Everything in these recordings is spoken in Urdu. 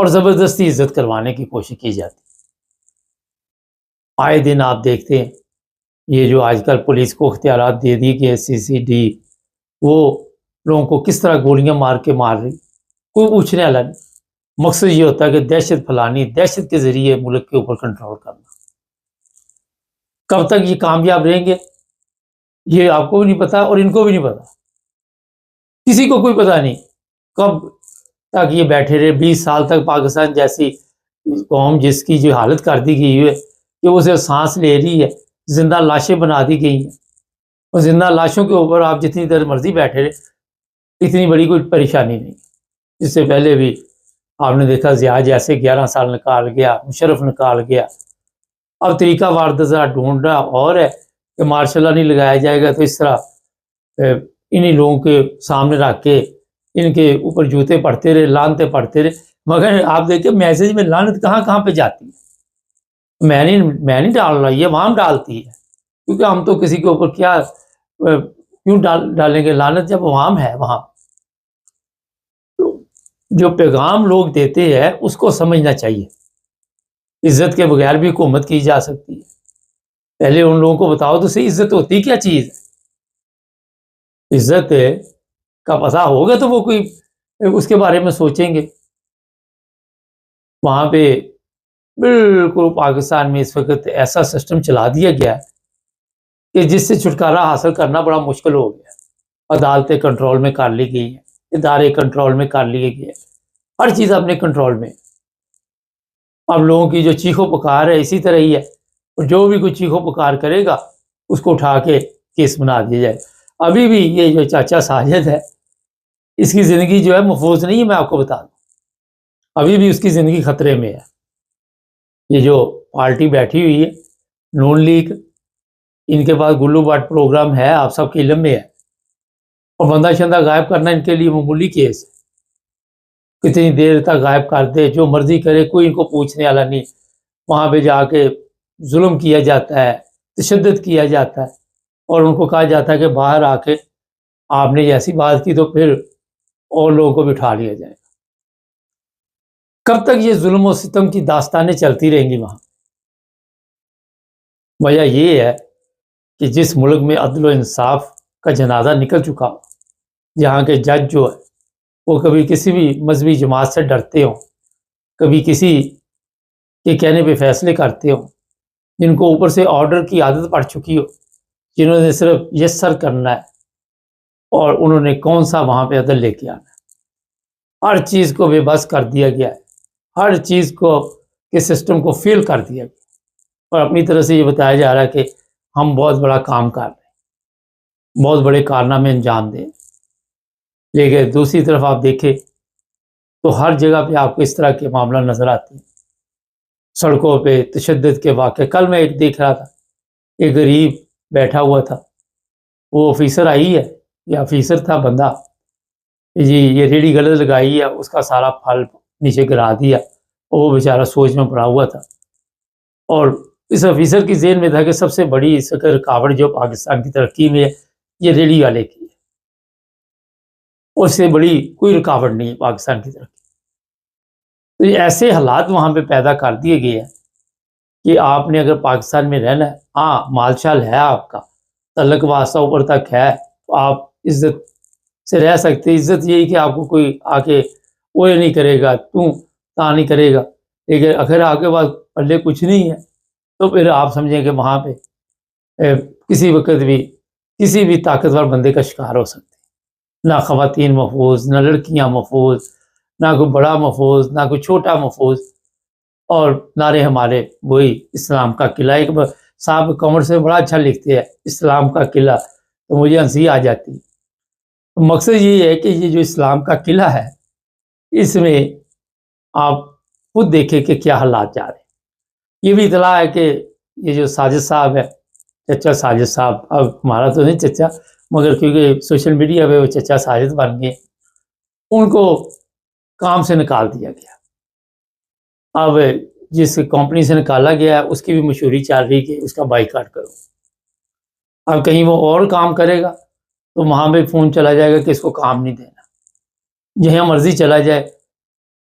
اور زبردستی عزت کروانے کی کوشش کی جاتی ہے۔ آئے دن آپ دیکھتے ہیں یہ جو آج کل پولیس کو اختیارات دے دی کہ CCD وہ لوگوں کو کس طرح گولیاں مار کے مار رہی، کوئی پوچھنے والا نہیں۔ مقصد یہ ہوتا ہے کہ دہشت پھیلانی، دہشت کے ذریعے ملک کے اوپر کنٹرول کرنا۔ کب تک یہ کامیاب رہیں گے یہ آپ کو بھی نہیں پتا اور ان کو بھی نہیں پتا، کسی کو کوئی پتا نہیں کب تک یہ بیٹھے رہے۔ 20 سال تک پاکستان جیسی قوم جس کی جو حالت کر دی گئی ہے کہ وہ صرف سانس لے رہی ہے، زندہ لاشیں بنا دی گئی ہیں، اور زندہ لاشوں کے اوپر آپ جتنی دیر مرضی بیٹھے رہے، اتنی بڑی کوئی پریشانی نہیں۔ اس سے پہلے بھی آپ نے دیکھا ضیاء جیسے 11 سال نکال گیا، مشرف نکال گیا۔ اب طریقہ واردہ ڈھونڈنا اور ہے کہ مارشل لا نہیں لگایا جائے گا تو اس طرح انہی لوگوں کے سامنے رکھ کے ان کے اوپر جوتے پڑتے رہے، لعنتیں پڑتے رہے۔ مگر آپ دیکھیں میسج میں لعنت کہاں کہاں پہ جاتی ہے، میں نہیں ڈال رہا، یہ عوام ڈالتی ہے، کیونکہ ہم تو کسی کے اوپر کیوں ڈالیں گے لعنت جب عوام ہے وہاں۔ تو جو پیغام لوگ دیتے ہیں اس کو سمجھنا چاہیے، عزت کے بغیر بھی حکومت کی جا سکتی ہے۔ پہلے ان لوگوں کو بتاؤ تو صحیح عزت ہوتی کیا چیز ہے۔ عزت کا پتہ ہوگا تو وہ کوئی اس کے بارے میں سوچیں گے۔ وہاں پہ بالکل پاکستان میں اس وقت ایسا سسٹم چلا دیا گیا ہے کہ جس سے چھٹکارا حاصل کرنا بڑا مشکل ہو گیا۔ عدالتیں کنٹرول میں کر لی گئی ہیں، ادارے کنٹرول میں کر لیے گئے، ہر چیز اپنے کنٹرول میں۔ اب لوگوں کی جو چیخو پکار ہے اسی طرح ہی ہے، اور جو بھی کوئی چیخو پکار کرے گا اس کو اٹھا کے کیس بنا دیا جائے۔ ابھی بھی یہ جو چاچا ساجد ہے اس کی زندگی جو ہے محفوظ نہیں ہے، میں آپ کو بتا دوں، ابھی بھی اس کی زندگی خطرے میں ہے۔ یہ جو پارٹی بیٹھی ہوئی ہے نون لیگ، ان کے پاس گلو باٹ پروگرام ہے، آپ سب کے علم میں ہے، اور بندہ شندہ غائب کرنا ان کے لیے معمولی کیس ہے۔ کتنی دیر تک غائب کر دے، جو مرضی کرے، کوئی ان کو پوچھنے والا نہیں۔ وہاں پہ جا کے ظلم کیا جاتا ہے، تشدد کیا جاتا ہے، اور ان کو کہا جاتا ہے کہ باہر آ کے آپ نے ایسی بات کی تو پھر اور لوگوں کو بٹھا لیا جائے گا۔ کب تک یہ ظلم و ستم کی داستانیں چلتی رہیں گی وہاں؟ وجہ یہ ہے کہ جس ملک میں عدل و انصاف کا جنازہ نکل چکا ہو، جہاں کے جج جو ہے وہ کبھی کسی بھی مذہبی جماعت سے ڈرتے ہوں، کبھی کسی کے کہنے پہ فیصلے کرتے ہوں، جن کو اوپر سے آرڈر کی عادت پڑ چکی ہو، جنہوں نے صرف یس سر کرنا ہے، اور انہوں نے کون سا وہاں پہ عدل لے کے آنا ہے۔ ہر چیز کو بے بس کر دیا گیا ہے، ہر چیز کو کے سسٹم کو فیل کر دیا گیا، اور اپنی طرح سے یہ بتایا جا رہا ہے کہ ہم بہت بڑا کام کر رہے ہیں، بہت بڑے کارنامے انجام دیں۔ لیکن دوسری طرف آپ دیکھیں تو ہر جگہ پہ آپ کو اس طرح کے معاملہ نظر آتے ہیں، سڑکوں پہ تشدد کے واقع۔ کل میں ایک دیکھ رہا تھا، ایک غریب بیٹھا ہوا تھا، وہ آفیسر آئی ہے یا آفیسر تھا بندہ، جی یہ ریڑھی غلط لگائی ہے، اس کا سارا پھل نیچے گرا دیا، اور وہ بیچارہ سوچ میں پڑا ہوا تھا۔ اور اس آفیسر کی ذہن میں تھا کہ سب سے بڑی رکاوٹ جو پاکستان کی ترقی میں ہے یہ ریڑھی والے کی ہے، اور اس سے بڑی کوئی رکاوٹ نہیں ہے پاکستان کی ترقی۔ تو یہ ایسے حالات وہاں پہ پیدا کر دیے گئے ہیں کہ آپ نے اگر پاکستان میں رہنا ہے، ہاں مال شال ہے آپ کا، تعلق واسطہ اوپر تک ہے، تو آپ عزت سے رہ سکتے۔ عزت یہی کہ آپ کو کوئی آ کے اوے نہیں کرے گا، تا نہیں کرے گا، لیکن اگر آپ کے پاس پلے کچھ نہیں ہے تو پھر آپ سمجھیں کہ وہاں پہ کسی وقت بھی کسی بھی طاقتور بندے کا شکار ہو سکتے ہیں۔ نہ خواتین محفوظ، نہ لڑکیاں محفوظ، نہ کوئی بڑا محفوظ، نہ کوئی چھوٹا محفوظ، اور نعرے ہمارے وہی اسلام کا قلعہ۔ ایک صاحب کمنٹ سے بڑا اچھا لکھتے ہیں اسلام کا قلعہ، تو مجھے ہنسی آ جاتی ہے۔ مقصد یہ ہے کہ یہ جو اسلام کا قلعہ ہے اس میں آپ خود دیکھیں کہ کیا حالات جا رہے ہیں۔ یہ بھی اطلاع ہے کہ یہ جو ساجد صاحب ہے، چچا ساجد صاحب، اب ہمارا تو نہیں چچا، مگر کیونکہ سوشل میڈیا پہ وہ چچا ساجد بن گئے، ان کو کام سے نکال دیا گیا۔ اب جس کمپنی سے نکالا گیا ہے اس کی بھی مشہوری چل رہی کہ اس کا بائیکاٹ کرو۔ اب کہیں وہ اور کام کرے گا تو وہاں پہ فون چلا جائے گا کہ اس کو کام نہیں دینا، جہاں مرضی چلا جائے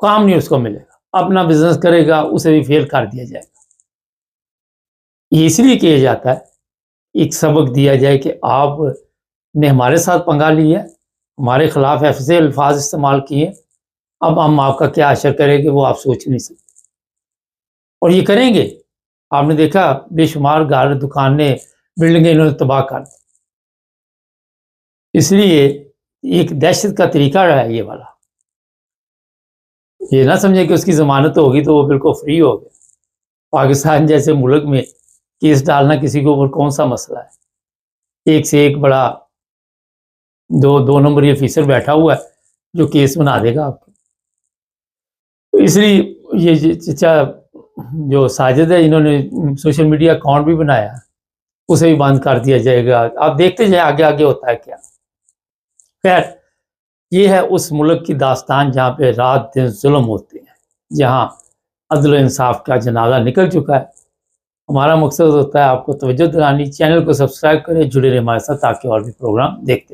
کام نہیں اس کو ملے گا۔ اپنا بزنس کرے گا اسے بھی فیل کر دیا جائے گا. یہ اس لیے کیا جاتا ہے ایک سبق دیا جائے کہ آپ نے ہمارے ساتھ پنگا لیا، ہمارے خلاف ایسے الفاظ استعمال کیے، اب ہم آپ کا کیا اشر کریں گے وہ آپ سوچ نہیں سکتے. اور یہ کریں گے. آپ نے دیکھا بے شمار گھر، دکانیں، بلڈنگیں انہوں نے تباہ کر دی. اس لیے ایک دہشت کا طریقہ رہا ہے یہ والا. یہ نہ سمجھے کہ اس کی ضمانت ہوگی تو وہ بالکل فری ہو گیا. پاکستان جیسے ملک میں کیس ڈالنا کسی کے اوپر کون سا مسئلہ ہے؟ ایک سے ایک بڑا دو نمبری آفیسر بیٹھا ہوا ہے جو کیس بنا دے گا آپ کو. اس لیے یہ چچا جو ساجد ہے انہوں نے سوشل میڈیا اکاؤنٹ بھی بنایا، اسے بھی بند کر دیا جائے گا. آپ دیکھتے جائیں آگے آگے ہوتا ہے کیا. خیر، یہ ہے اس ملک کی داستان جہاں پہ رات دن ظلم ہوتے ہیں، جہاں عدل و انصاف کا جنازہ نکل چکا ہے. ہمارا مقصد ہوتا ہے آپ کو توجہ دلانی. چینل کو سبسکرائب کریں، جڑے رہیں ہمارے ساتھ تاکہ اور بھی پروگرام دیکھتے